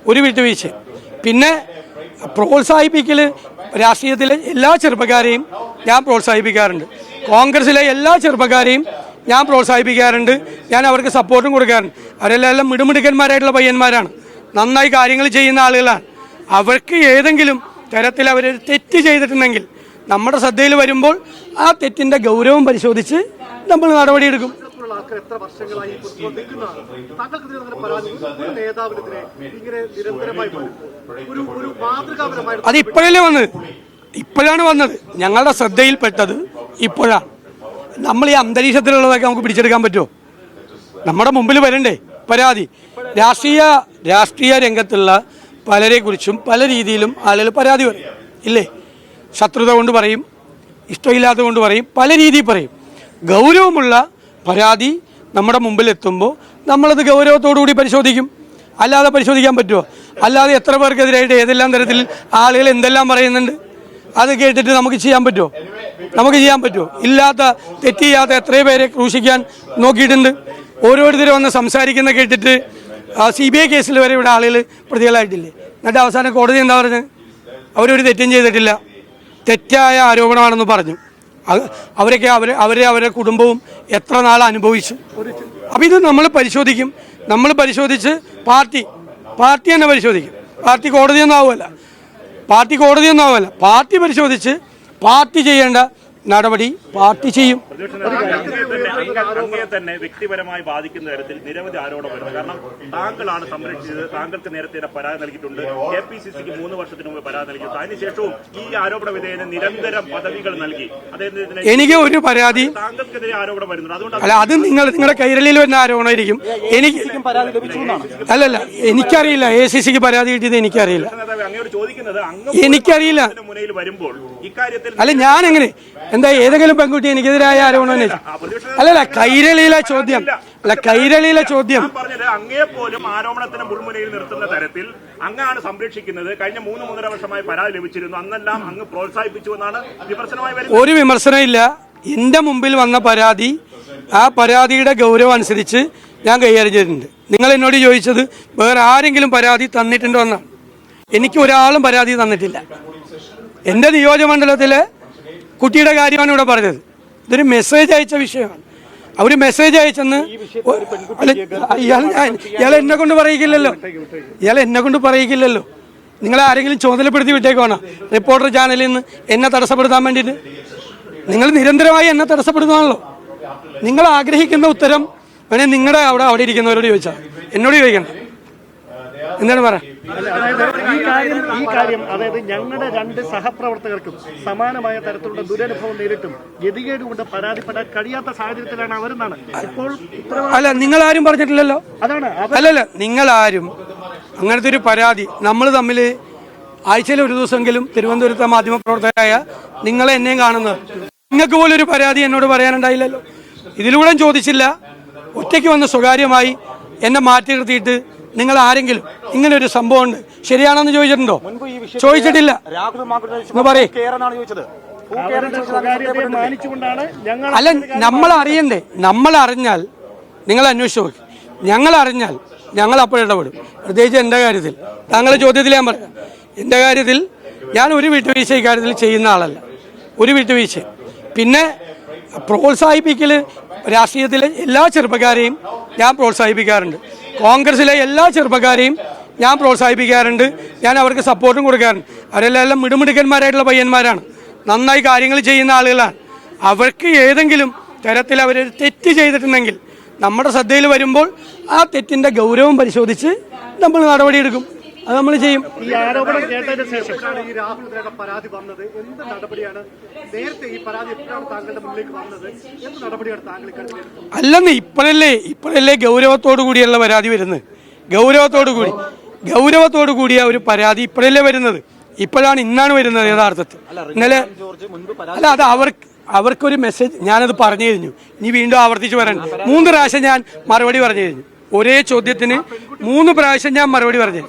ഒരു വിട്ടുവീഴ്ച. പിന്നെ പ്രോത്സാഹിപ്പിക്കൽ രാഷ്ട്രീയത്തിലെ എല്ലാ ചെറുപ്പക്കാരെയും ഞാൻ പ്രോത്സാഹിപ്പിക്കാറുണ്ട്. കോൺഗ്രസിലെ എല്ലാ ചെറുപ്പക്കാരെയും ഞാൻ പ്രോത്സാഹിപ്പിക്കാറുണ്ട്. ഞാൻ അവർക്ക് സപ്പോർട്ടും കൊടുക്കാറുണ്ട്. അവരെല്ലാം മിടുമിടുക്കന്മാരായിട്ടുള്ള പയ്യന്മാരാണ്, നന്നായി കാര്യങ്ങൾ ചെയ്യുന്ന ആളുകളാണ്. അവർക്ക് ഏതെങ്കിലും തരത്തിൽ അവർ തെറ്റ് ചെയ്തിട്ടുണ്ടെങ്കിൽ നമ്മുടെ ശ്രദ്ധയിൽ വരുമ്പോൾ ആ തെറ്റിൻ്റെ ഗൗരവം പരിശോധിച്ച് നമ്മൾ നടപടിയെടുക്കും. അത് ഇപ്പോഴല്ലേ വന്നത്, ഇപ്പോഴാണ് വന്നത്. ഞങ്ങളുടെ ശ്രദ്ധയിൽപ്പെട്ടത് ഇപ്പോഴാണ്. നമ്മൾ ഈ അന്തരീക്ഷത്തിലുള്ളതൊക്കെ നമുക്ക് പിടിച്ചെടുക്കാൻ പറ്റുമോ? നമ്മുടെ മുമ്പിൽ വരണ്ടേ പരാതി? രാഷ്ട്രീയ രംഗത്തുള്ള പലരെക്കുറിച്ചും പല രീതിയിലും ആളുകൾ പരാതി പറയും ഇല്ലേ? ശത്രുത കൊണ്ട് പറയും, ഇഷ്ടമില്ലാത്തത് കൊണ്ട് പറയും, പല രീതിയിൽ പറയും. ഗൗരവമുള്ള പരാതി നമ്മുടെ മുമ്പിൽ എത്തുമ്പോൾ നമ്മളത് ഗൗരവത്തോടുകൂടി പരിശോധിക്കും. അല്ലാതെ പരിശോധിക്കാൻ പറ്റുമോ? അല്ലാതെ എത്ര പേർക്കെതിരായിട്ട് ഏതെല്ലാം തരത്തിൽ ആളുകൾ എന്തെല്ലാം പറയുന്നുണ്ട് അത് കേട്ടിട്ട് നമുക്ക് ചെയ്യാൻ പറ്റുമോ? ഇല്ലാത്ത തെറ്റ് ചെയ്യാത്ത എത്രയോ പേരെ ക്രൂശിക്കാൻ നോക്കിയിട്ടുണ്ട്. ഓരോരുത്തരും വന്ന് സംസാരിക്കുന്ന കേട്ടിട്ട് CBI കേസിൽ വരെ ഇവിടെ ആളുകൾ പ്രതികളായിട്ടില്ലേ? എന്നിട്ട് അവസാനം കോടതി എന്താ പറഞ്ഞത്? അവരൊരു തെറ്റും ചെയ്തിട്ടില്ല, തെറ്റായ ആരോപണമാണെന്ന് പറഞ്ഞു. അവരൊക്കെ അവരുടെ കുടുംബവും എത്ര നാൾ അനുഭവിച്ചു. അപ്പം ഇത് നമ്മൾ പരിശോധിച്ച് പാർട്ടി തന്നെ പരിശോധിക്കും. പാർട്ടി കോടതിയൊന്നും ആവുമല്ല. പാർട്ടി പരിശോധിച്ച് പാർട്ടി ചെയ്യേണ്ട നടപടി പാർട്ടി ചെയ്യും. തന്നെ വ്യക്തിപരമായി ബാധിക്കുന്ന തരത്തിൽ നിരവധി ആരോപണം വരുന്നത്. കാരണം താങ്കളാണ് സംരക്ഷിച്ചത്, താങ്കൾക്ക് നേരത്തെ പരാതി നൽകിയിട്ടുണ്ട്, KPCCക്ക് 3 വർഷത്തിന് മുമ്പ് പരാതി നൽകിയിട്ടുണ്ട്. അതിനുശേഷവും ഈ ആരോപണ വിധേയന് നിരന്തരം പദവികൾ നൽകി. എനിക്ക് ഒരു പരാതി താങ്കൾക്കെതിരെ ആരോപണം വരുന്നുണ്ട്. അതുകൊണ്ട് അല്ല, അത് നിങ്ങളുടെ കൈരളിയിൽ വരുന്ന ആരോപണമായിരിക്കും. എനിക്കറിയില്ല. ACCക്ക് പരാതി കിട്ടിയത് എനിക്കറിയില്ല. മുന്നിൽ വരുമ്പോൾ ഇക്കാര്യത്തിൽ അല്ല, ഞാൻ എങ്ങനെ എന്താ ഏതെങ്കിലും പെൺകുട്ടി എനിക്കെതിരായ ആരോപണം അല്ലല്ല കൈരളിയിലെ ചോദ്യം പറഞ്ഞത് അങ്ങയെ പോലും ആരോപണത്തിന് മുൾമുനയിൽ നിർത്തുന്ന തരത്തിൽ അങ്ങാണ് സംരക്ഷിക്കുന്നത്. കഴിഞ്ഞ 3-3.5 വർഷമായി പരാതി ലഭിച്ചിരുന്നു. അന്നെല്ലാം അങ്ങ് പ്രോത്സാഹിപ്പിച്ചു എന്നാണ് വിമർശനമായി വരുന്നത്. ഒരു വിമർശനമില്ല. എന്റെ മുമ്പിൽ വന്ന പരാതി, ആ പരാതിയുടെ ഗൗരവം അനുസരിച്ച് ഞാൻ കൈകാര്യം ചെയ്തിട്ടുണ്ട്. നിങ്ങൾ എന്നോട് ചോദിച്ചത് വേറെ ആരെങ്കിലും പരാതി തന്നിട്ടുണ്ടോ എന്നാണ്. എനിക്ക് ഒരാളും പരാതി തന്നിട്ടില്ല. എൻ്റെ നിയോജകമണ്ഡലത്തിലെ കുട്ടിയുടെ കാര്യമാണ് ഇവിടെ പറഞ്ഞത്. ഇതൊരു മെസ്സേജ് അയച്ച വിഷയമാണ്. അവർ മെസ്സേജ് അയച്ചെന്ന് ഇയാൾ എന്നെ കൊണ്ട് പറയിക്കില്ലല്ലോ. നിങ്ങൾ ആരെങ്കിലും ചുമതലപ്പെടുത്തി വിട്ടേക്കുവാണോ റിപ്പോർട്ടർ ചാനലിൽ നിന്ന് എന്നെ തടസ്സപ്പെടുത്താൻ വേണ്ടിയിട്ട്? നിങ്ങൾ നിരന്തരമായി എന്നെ തടസ്സപ്പെടുന്നതാണല്ലോ. നിങ്ങൾ ആഗ്രഹിക്കുന്ന ഉത്തരം വേണേ നിങ്ങളുടെ അവിടെ ഇരിക്കുന്നവരോട് ചോദിച്ചാൽ, എന്നോട് ചോദിക്കണം. എന്താണ് പറയാ? ഈ കാര്യം അതായത് ഞങ്ങളുടെ 2 സഹപ്രവർത്തകർക്കും സമാനമായ തരത്തിലുള്ള ദുരനുഭവം നേരിട്ടും ഗതികേട് കൊണ്ട് പരാതിപ്പെടാൻ കഴിയാത്ത സാഹചര്യത്തിലാണ് അവരെന്നാണ് ഇപ്പോൾ. അല്ല, നിങ്ങളാരും പറഞ്ഞിട്ടില്ലല്ലോ. അല്ലല്ല, നിങ്ങളാരും അങ്ങനത്തെ ഒരു പരാതി നമ്മൾ തമ്മിൽ ആഴ്ചയിൽ ഒരു ദിവസമെങ്കിലും തിരുവനന്തപുരത്തെ മാധ്യമപ്രവർത്തകരായ നിങ്ങളെ എന്നെയും കാണുന്നത്, നിങ്ങൾക്ക് പോലും ഒരു പരാതി എന്നോട് പറയാനുണ്ടായില്ലല്ലോ. ഇതിലൂടെ ചോദിച്ചില്ല. ഒറ്റയ്ക്ക് വന്ന് സ്വകാര്യമായി എന്നെ മാറ്റി നിർത്തിയിട്ട് നിങ്ങൾ ആരെങ്കിലും ഇങ്ങനെ ഒരു സംഭവം ഉണ്ട് ശരിയാണെന്ന് ചോദിച്ചിട്ടുണ്ടോ? ചോദിച്ചിട്ടില്ല. അല്ല, നമ്മൾ അറിയണ്ടേ? നമ്മൾ അറിഞ്ഞാൽ നിങ്ങൾ അന്വേഷിച്ചു നോക്കി. ഞങ്ങൾ അറിഞ്ഞാൽ ഞങ്ങൾ അപ്പോഴിടപെടും. പ്രത്യേകിച്ച് എൻ്റെ കാര്യത്തിൽ, താങ്കളുടെ ചോദ്യത്തിൽ ഞാൻ പറയാം, എൻ്റെ കാര്യത്തിൽ ഞാൻ ഒരു വിട്ടുവീഴ്ച ഇക്കാര്യത്തിൽ ചെയ്യുന്ന ആളല്ല. ഒരു വിട്ടുവീഴ്ച. പിന്നെ പ്രോത്സാഹിപ്പിക്കൽ രാഷ്ട്രീയത്തിലെ എല്ലാ ചെറുപ്പക്കാരെയും ഞാൻ പ്രോത്സാഹിപ്പിക്കാറുണ്ട്. കോൺഗ്രസിലെ എല്ലാ ചെറുപ്പക്കാരെയും ഞാൻ പ്രോത്സാഹിപ്പിക്കാറുണ്ട്. ഞാൻ അവർക്ക് സപ്പോർട്ടും കൊടുക്കാറുണ്ട്. അവരെല്ലാം മിടുമിടുക്കന്മാരായിട്ടുള്ള പയ്യന്മാരാണ്, നന്നായി കാര്യങ്ങൾ ചെയ്യുന്ന ആളുകളാണ്. അവർക്ക് ഏതെങ്കിലും തരത്തിൽ അവർ തെറ്റ് ചെയ്തിട്ടുണ്ടെങ്കിൽ നമ്മുടെ ശ്രദ്ധയിൽ വരുമ്പോൾ ആ തെറ്റിൻ്റെ ഗൗരവം പരിശോധിച്ച് നമ്മൾ നടപടിയെടുക്കും. അത് നമ്മൾ ചെയ്യും. ഈ ആരോപണം കേട്ടതിന് ശേഷമാണ് ഈ രാഹുലിനെതിരെ പരാതി വന്നത്. എന്ത് നടപടിയാണ് നേരത്തെ ഈ പരാതി എപ്പോഴാണ് താങ്കളുടെ മുന്നിലേക്ക് വന്നത്? എന്ത് നടപടിയാണ് താങ്കൾ എടുത്തത്? അല്ലെന്ന് ഇപ്പോഴല്ലേ ഗൗരവത്തോടു കൂടിയുള്ള പരാതി വരുന്നത്. ഗൗരവത്തോടു കൂടിയ ഒരു പരാതി ഇപ്പോഴല്ലേ വരുന്നത്. ഇന്നാണ് വരുന്നത് യഥാർത്ഥത്തിൽ. ഇന്നലെ അല്ല, അത് അവർക്കൊരു മെസ്സേജ് ഞാനത് പറഞ്ഞു കഴിഞ്ഞു. ഇനി വീണ്ടും ആവർത്തിച്ച് പറയണം. 3 പ്രാവശ്യം ഞാൻ മറുപടി പറഞ്ഞു കഴിഞ്ഞു. ഒരേ ചോദ്യത്തിന് 3 പ്രാവശ്യം ഞാൻ മറുപടി പറഞ്ഞു.